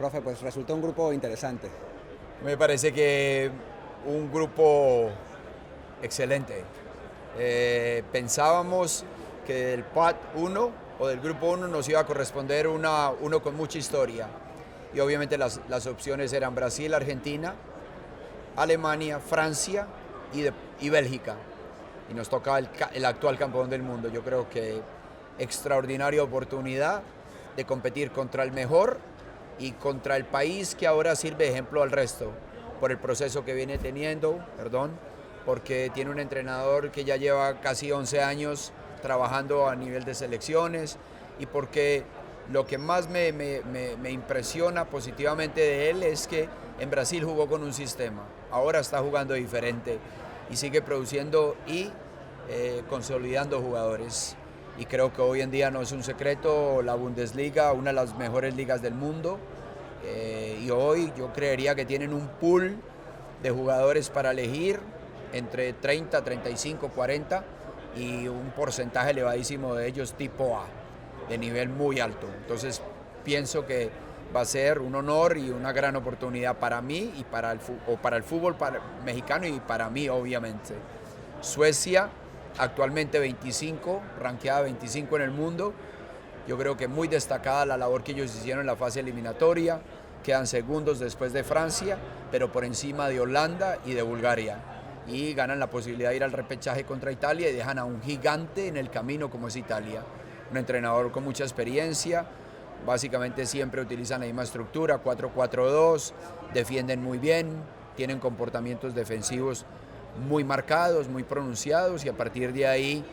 Profe, pues resultó un grupo interesante. Me parece que un grupo excelente. Pensábamos que del PAT 1 o del grupo 1 nos iba a corresponder uno con mucha historia. Y obviamente las opciones eran Brasil, Argentina, Alemania, Francia y Bélgica. Y nos toca el actual campeón del mundo. Yo creo que extraordinaria oportunidad de competir contra el mejor y contra el país que ahora sirve de ejemplo al resto, por el proceso que viene teniendo, porque tiene un entrenador que ya lleva casi 11 años trabajando a nivel de selecciones y porque lo que más me impresiona positivamente de él es que en Brasil jugó con un sistema, ahora está jugando diferente y sigue produciendo y consolidando jugadores. Y creo que hoy en día no es un secreto, la Bundesliga, una de las mejores ligas del mundo, y hoy yo creería que tienen un pool de jugadores para elegir entre 30, 35, 40 y un porcentaje elevadísimo de ellos tipo A, de nivel muy alto. Entonces pienso que va a ser un honor y una gran oportunidad para mí y para el fútbol mexicano y para mí obviamente. Suecia, actualmente 25, rankeada 25 en el mundo. Yo creo que muy destacada la labor que ellos hicieron en la fase eliminatoria. Quedan segundos después de Francia, pero por encima de Holanda y de Bulgaria. Y ganan la posibilidad de ir al repechaje contra Italia y dejan a un gigante en el camino como es Italia. Un entrenador con mucha experiencia, básicamente siempre utilizan la misma estructura, 4-4-2, defienden muy bien, tienen comportamientos defensivos muy marcados, muy pronunciados y a partir de ahí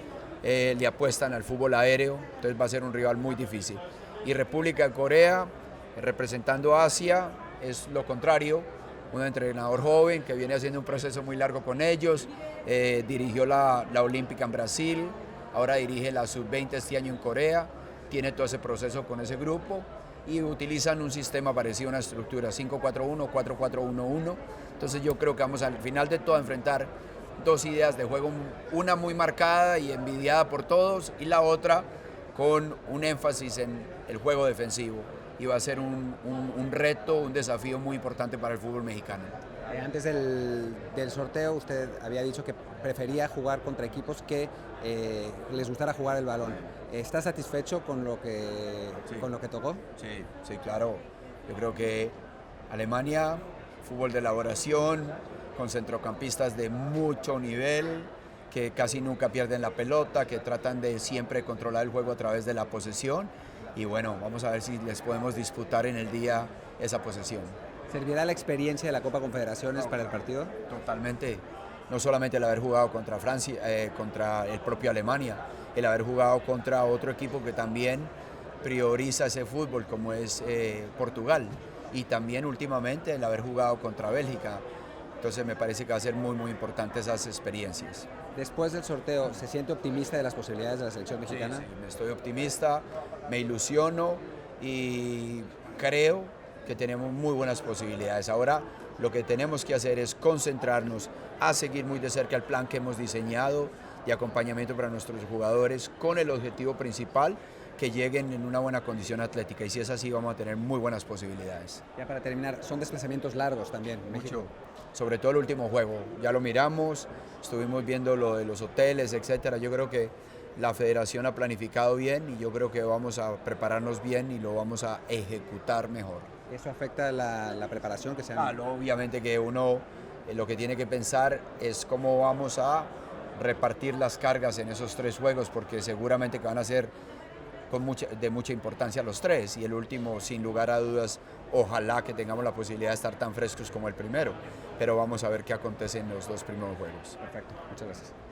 le apuestan al fútbol aéreo, entonces va a ser un rival muy difícil. Y República de Corea, representando a Asia, es lo contrario, un entrenador joven que viene haciendo un proceso muy largo con ellos, dirigió la Olímpica en Brasil, ahora dirige la Sub-20 este año en Corea, tiene todo ese proceso con ese grupo y utilizan un sistema parecido a una estructura 5-4-1, 4-4-1-1. Entonces yo creo que vamos al final de todo a enfrentar dos ideas de juego, una muy marcada y envidiada por todos y la otra con un énfasis en el juego defensivo. Y va a ser un reto, un desafío muy importante para el fútbol mexicano. Antes del sorteo usted había dicho que prefería jugar contra equipos que les gustara jugar el balón. ¿Está satisfecho con lo que, sí, con lo que tocó? Sí, sí, claro. Yo creo que Alemania, fútbol de elaboración, con centrocampistas de mucho nivel, que casi nunca pierden la pelota, que tratan de siempre controlar el juego a través de la posesión. Y bueno, vamos a ver si les podemos disputar en el día esa posesión. ¿Servirá la experiencia de la Copa Confederaciones para el partido? Totalmente. No solamente el haber jugado contra Francia, contra el propio Alemania, el haber jugado contra otro equipo que también prioriza ese fútbol como es Portugal, y también últimamente el haber jugado contra Bélgica. Entonces me parece que va a ser muy muy importante esas experiencias. Después del sorteo, ¿se siente optimista de las posibilidades de la selección mexicana? Sí, sí, estoy optimista, me ilusiono y creo que tenemos muy buenas posibilidades. Ahora lo que tenemos que hacer es concentrarnos a seguir muy de cerca el plan que hemos diseñado de acompañamiento para nuestros jugadores con el objetivo principal que lleguen en una buena condición atlética, y si es así vamos a tener muy buenas posibilidades. Ya para terminar, son desplazamientos largos también, México. Mucho, sobre todo el último juego, ya lo miramos, estuvimos viendo lo de los hoteles, etcétera. Yo creo que la federación ha planificado bien y yo creo que vamos a prepararnos bien y lo vamos a ejecutar mejor. ¿Eso afecta la preparación que se han... Obviamente que uno lo que tiene que pensar es cómo vamos a repartir las cargas en esos tres juegos, porque seguramente que van a ser de mucha importancia los tres, y el último sin lugar a dudas ojalá que tengamos la posibilidad de estar tan frescos como el primero, pero vamos a ver qué acontece en los dos primeros juegos. Perfecto, muchas gracias.